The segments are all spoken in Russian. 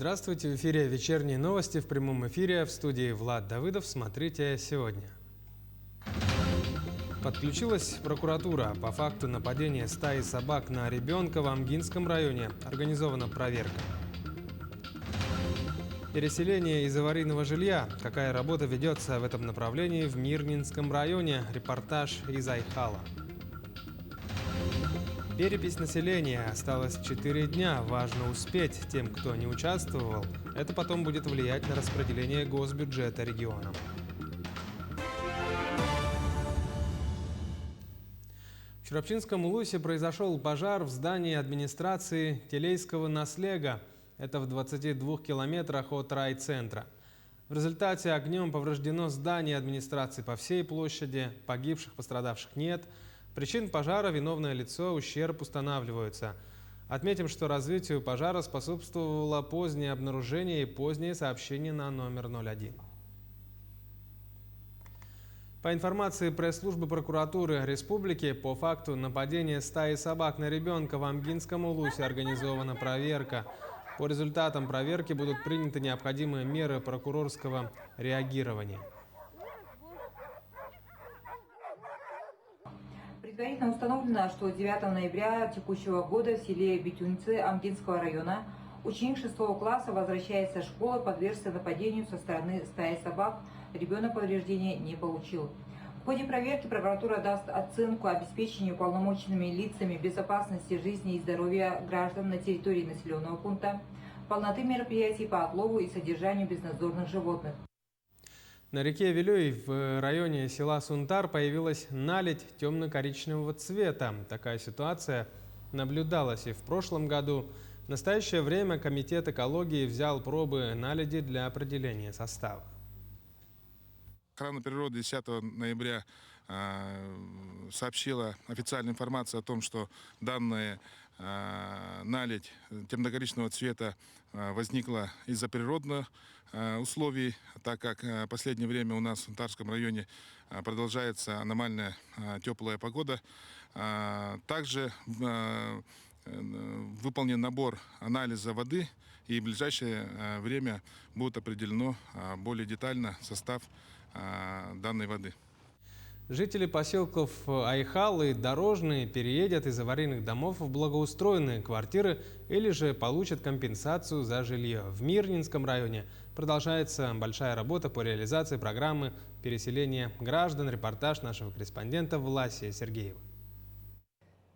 Здравствуйте, в эфире вечерние новости в прямом эфире. В студии Влад Давыдов. Смотрите сегодня. Подключилась прокуратура. По факту нападения стаи собак на ребенка в Амгинском районе. Организована проверка. Переселение из аварийного жилья. Какая работа ведется в этом направлении в Мирнинском районе? Репортаж из Айхала. Перепись населения. Осталось 4 дня. Важно успеть тем, кто не участвовал. Это потом будет влиять на распределение госбюджета регионам. В Чурапчинском улусе произошел пожар в здании администрации Телейского наслега. Это в 22 километрах от райцентра. В результате огнем повреждено здание администрации по всей площади. Погибших, пострадавших нет. Причин пожара, виновное лицо, ущерб устанавливаются. Отметим, что развитию пожара способствовало позднее обнаружение и позднее сообщение на номер 01. По информации пресс-службы прокуратуры республики, по факту нападения стаи собак на ребенка в Амгинском улусе организована проверка. По результатам проверки будут приняты необходимые меры прокурорского реагирования. Предварительно установлено, что 9 ноября текущего года в селе Битюнцы Амгинского района ученик 6 класса возвращается из школы, подвергся нападению со стороны стаи собак. Ребенок повреждения не получил. В ходе проверки прокуратура даст оценку обеспечению уполномоченными лицами безопасности жизни и здоровья граждан на территории населенного пункта, полноты мероприятий по отлову и содержанию безнадзорных животных. На реке Вилюй в районе села Сунтар появилась наледь темно-коричневого цвета. Такая ситуация наблюдалась и в прошлом году. В настоящее время Комитет экологии взял пробы наледи для определения состава. Охрана природы 10 ноября сообщила официальную информацию о том, что данная наледь темно-коричневого цвета возникла из-за природных условий, так как в последнее время у нас в Сунтарском районе продолжается аномальная теплая погода. Также выполнен набор анализа воды, и в ближайшее время будет определено более детально состав данной воды. Жители поселков Айхал и Дорожный переедут из аварийных домов в благоустроенные квартиры или же получат компенсацию за жилье. В Мирнинском районе продолжается большая работа по реализации программы переселения граждан. Репортаж нашего корреспондента Власия Сергеева.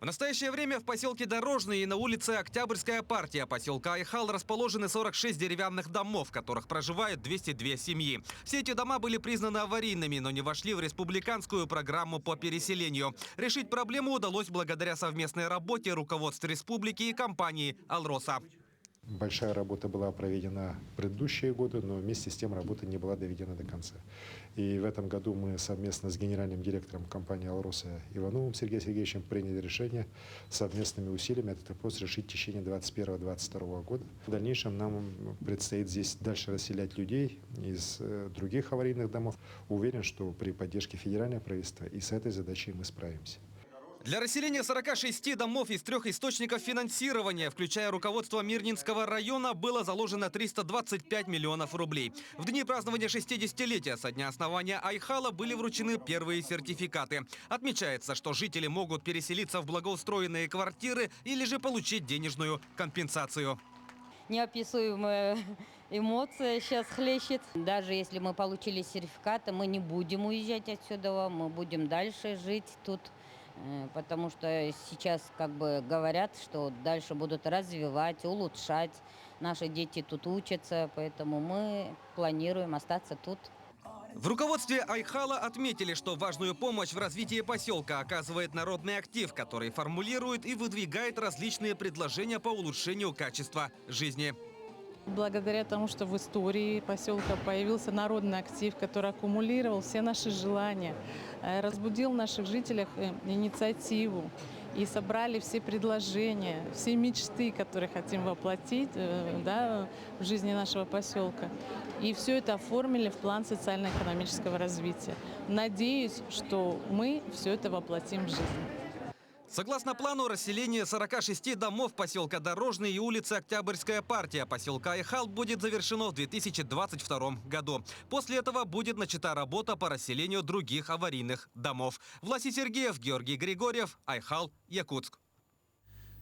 В настоящее время в поселке Дорожный и на улице Октябрьская партия поселка Айхал расположены 46 деревянных домов, в которых проживают 202 семьи. Все эти дома были признаны аварийными, но не вошли в республиканскую программу по переселению. Решить проблему удалось благодаря совместной работе руководств республики и компании «Алроса». Большая работа была проведена в предыдущие годы, но вместе с тем работа не была доведена до конца. И в этом году мы совместно с генеральным директором компании «Алроса» Ивановым Сергеем Сергеевичем приняли решение совместными усилиями этот вопрос решить в течение 2021-2022 года. В дальнейшем нам предстоит здесь дальше расселять людей из других аварийных домов. Уверен, что при поддержке федерального правительства и с этой задачей мы справимся. Для расселения 46 домов из 3 источников финансирования, включая руководство Мирнинского района, было заложено 325 миллионов рублей. В дни празднования 60-летия со дня основания Айхала были вручены первые сертификаты. Отмечается, что жители могут переселиться в благоустроенные квартиры или же получить денежную компенсацию. Неописуемая эмоция сейчас хлещет. Даже если мы получили сертификаты, мы не будем уезжать отсюда, мы будем дальше жить тут. Потому что сейчас как бы говорят, что дальше будут развивать, улучшать. Наши дети тут учатся, поэтому мы планируем остаться тут. В руководстве Айхала отметили, что важную помощь в развитии поселка оказывает народный актив, который формулирует и выдвигает различные предложения по улучшению качества жизни. Благодаря тому, что в истории поселка появился народный актив, который аккумулировал все наши желания, разбудил в наших жителях инициативу и собрали все предложения, все мечты, которые хотим воплотить в жизни нашего поселка. И все это оформили в план социально-экономического развития. Надеюсь, что мы все это воплотим в жизнь. Согласно плану, расселение 46 домов поселка Дорожный и улицы Октябрьская партия поселка Айхал будет завершено в 2022 году. После этого будет начата работа по расселению других аварийных домов. Власий Сергеев, Георгий Григорьев, Айхал, Якутск.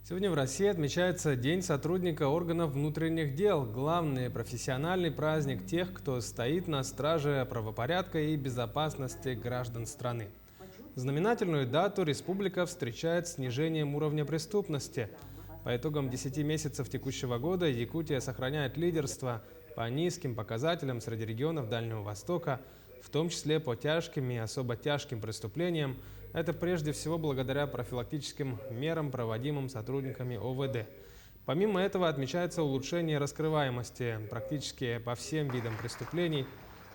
Сегодня в России отмечается День сотрудника органов внутренних дел. Главный профессиональный праздник тех, кто стоит на страже правопорядка и безопасности граждан страны. Знаменательную дату республика встречает снижением уровня преступности. По итогам 10 месяцев текущего года Якутия сохраняет лидерство по низким показателям среди регионов Дальнего Востока, в том числе по тяжким и особо тяжким преступлениям. Это прежде всего благодаря профилактическим мерам, проводимым сотрудниками ОВД. Помимо этого отмечается улучшение раскрываемости практически по всем видам преступлений.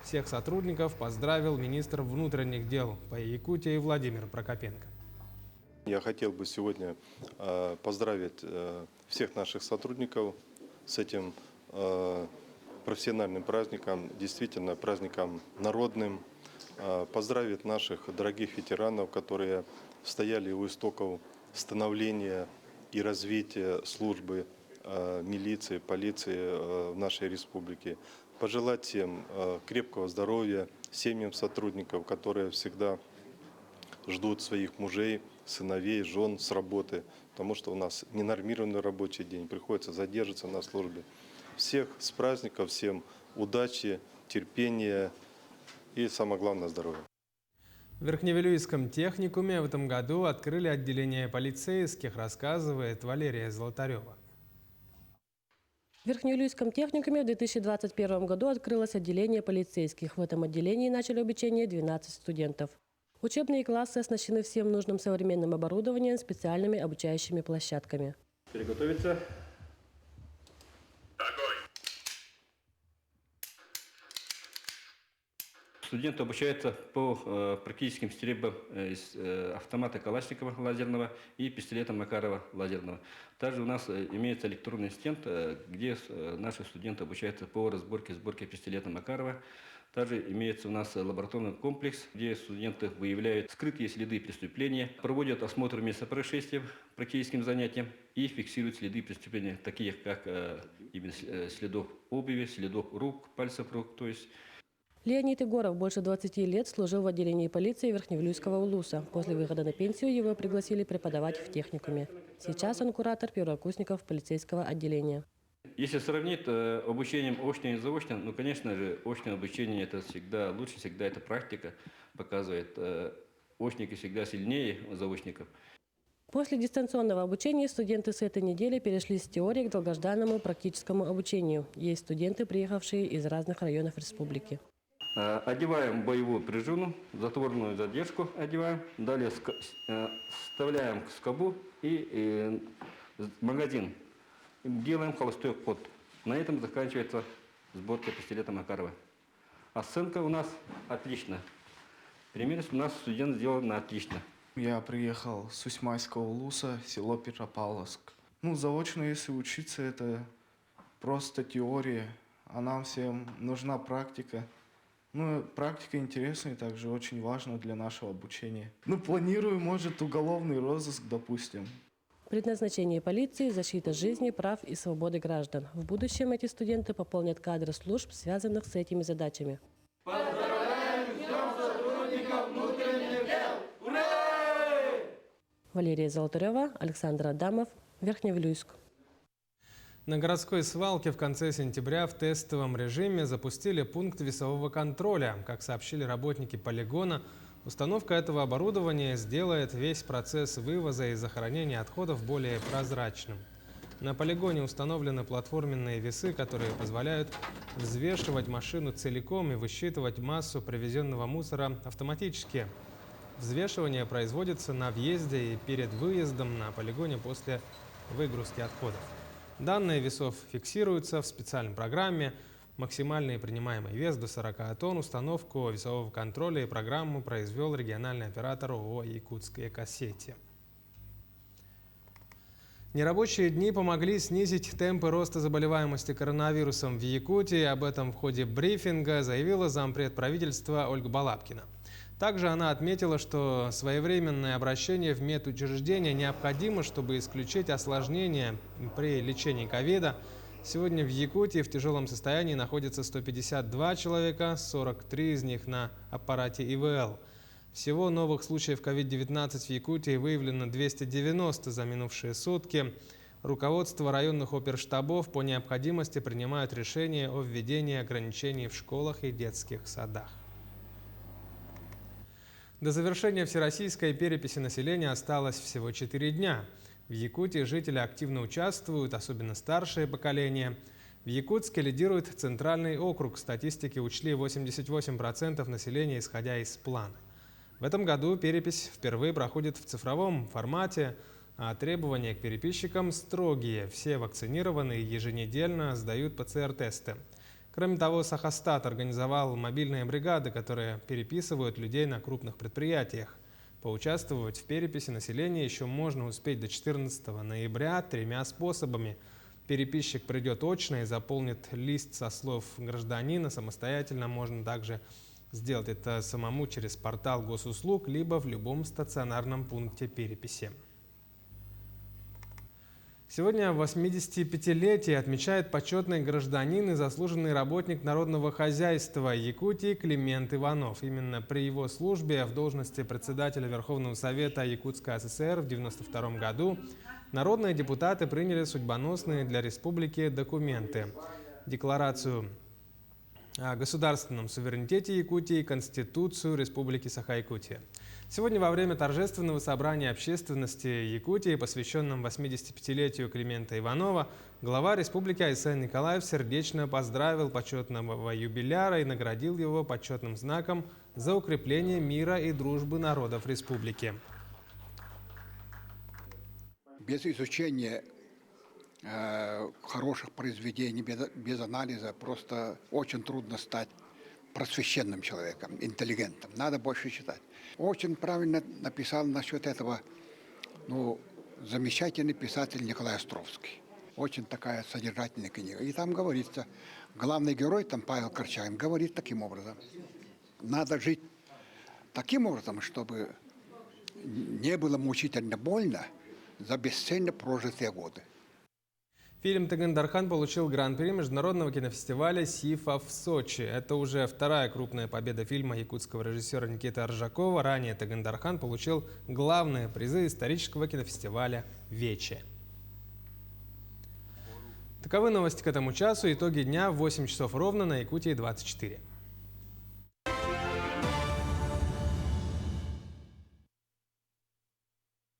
Всех сотрудников поздравил министр внутренних дел по Якутии Владимир Прокопенко. Я хотел бы сегодня поздравить всех наших сотрудников с этим профессиональным праздником, действительно праздником народным. Поздравить наших дорогих ветеранов, которые стояли у истоков становления и развития службы милиции, полиции в нашей республике. Пожелать всем крепкого здоровья, семьям сотрудников, которые всегда ждут своих мужей, сыновей, жен с работы, потому что у нас ненормированный рабочий день, приходится задерживаться на службе. Всех с праздником, всем удачи, терпения и, самое главное, здоровья. В Верхневилюйском техникуме в этом году открыли отделение полицейских, рассказывает Валерия Золотарева. В Верхневилюйском техникуме в 2021 году открылось отделение полицейских. В этом отделении начали обучение 12 студентов. Учебные классы оснащены всем нужным современным оборудованием, специальными обучающими площадками. Приготовиться. Студенты обучаются по практическим стрельбам из автомата Калашникова лазерного и пистолета Макарова лазерного. Также у нас имеется электронный стенд, где наши студенты обучаются по сборке пистолета Макарова. Также имеется у нас лабораторный комплекс, где студенты выявляют скрытые следы преступления, проводят осмотр места происшествия практическим занятиям и фиксируют следы преступления, такие как именно следов обуви, следов рук, пальцев рук, то есть. Леонид Егоров больше 20 лет служил в отделении полиции Верхневилюйского УЛУСа. После выхода на пенсию его пригласили преподавать в техникуме. Сейчас он куратор первокурсников полицейского отделения. Если сравнить обучением очное и заочное, ну, конечно же, очное обучение это всегда лучше, всегда это практика показывает. Очники всегда сильнее заочников. После дистанционного обучения студенты с этой недели перешли с теории к долгожданному практическому обучению. Есть студенты, приехавшие из разных районов республики. Одеваем боевую пружину, затворную задержку одеваем, далее вставляем скобу и магазин. Делаем холостой ход. На этом заканчивается сборка пистолета Макарова. Оценка у нас отлично. Пример у нас студент сделал на отлично. Я приехал с Усьмайского УЛУСа, село Петропавловск. Заочно, если учиться, это просто теория, а нам всем нужна практика. Практика интересная и также очень важна для нашего обучения. Планирую, может, уголовный розыск, допустим. Предназначение полиции – защита жизни, прав и свободы граждан. В будущем эти студенты пополнят кадры служб, связанных с этими задачами. Поздравляем с Днем сотрудников внутренних дел! Ура! Валерия Золотарева, Александр Адамов, Верхневилюйск. На городской свалке в конце сентября в тестовом режиме запустили пункт весового контроля. Как сообщили работники полигона, установка этого оборудования сделает весь процесс вывоза и захоронения отходов более прозрачным. На полигоне установлены платформенные весы, которые позволяют взвешивать машину целиком и высчитывать массу привезенного мусора автоматически. Взвешивание производится на въезде и перед выездом на полигоне после выгрузки отходов. Данные весов фиксируются в специальной программе. Максимальный принимаемый вес до 40 тонн. Установку весового контроля и программу произвел региональный оператор ООО «Якутская Экосети». Нерабочие дни помогли снизить темпы роста заболеваемости коронавирусом в Якутии. Об этом в ходе брифинга заявила зампред правительства Ольга Балабкина. Также она отметила, что своевременное обращение в медучреждение необходимо, чтобы исключить осложнения при лечении ковида. Сегодня в Якутии в тяжелом состоянии находится 152 человека, 43 из них на аппарате ИВЛ. Всего новых случаев COVID-19 в Якутии выявлено 290 за минувшие сутки. Руководство районных оперштабов по необходимости принимают решения о введении ограничений в школах и детских садах. До завершения всероссийской переписи населения осталось всего 4 дня. В Якутии жители активно участвуют, особенно старшее поколение. В Якутске лидирует Центральный округ. Статистики учли 88% населения, исходя из плана. В этом году перепись впервые проходит в цифровом формате, а требования к переписчикам строгие. Все вакцинированные еженедельно сдают ПЦР-тесты. Кроме того, Сахастат организовал мобильные бригады, которые переписывают людей на крупных предприятиях. Поучаствовать в переписи населения еще можно успеть до 14 ноября 3 способами. Переписчик придет очно и заполнит лист со слов гражданина. Самостоятельно можно также сделать это самому через портал госуслуг, либо в любом стационарном пункте переписи. Сегодня 85-летие отмечает почетный гражданин и заслуженный работник народного хозяйства Якутии Климент Иванов. Именно при его службе в должности председателя Верховного Совета Якутской ССР в 1992 году народные депутаты приняли судьбоносные для республики документы: Декларацию о государственном суверенитете Якутии и Конституцию Республики Саха-Якутия. Сегодня во время торжественного собрания общественности Якутии, посвященном 85-летию Климента Иванова, глава республики Айсен Николаев сердечно поздравил почетного юбиляра и наградил его почетным знаком за укрепление мира и дружбы народов республики. Без изучения хороших произведений, без анализа просто очень трудно стать просвещенным человеком, интеллигентом. Надо больше читать. Очень правильно написал насчет этого замечательный писатель Николай Островский. Очень такая содержательная книга. И там говорится, главный герой, там Павел Корчагин, говорит таким образом: надо жить таким образом, чтобы не было мучительно больно за бесцельно прожитые годы. Фильм «Тыгын-Дархан» получил гран-при международного кинофестиваля «Сифа» в Сочи. Это уже вторая крупная победа фильма якутского режиссера Никиты Аржакова. Ранее «Тыгын-Дархан» получил главные призы исторического кинофестиваля «Вече». Таковы новости к этому часу. Итоги дня в 8 часов ровно на Якутии 24.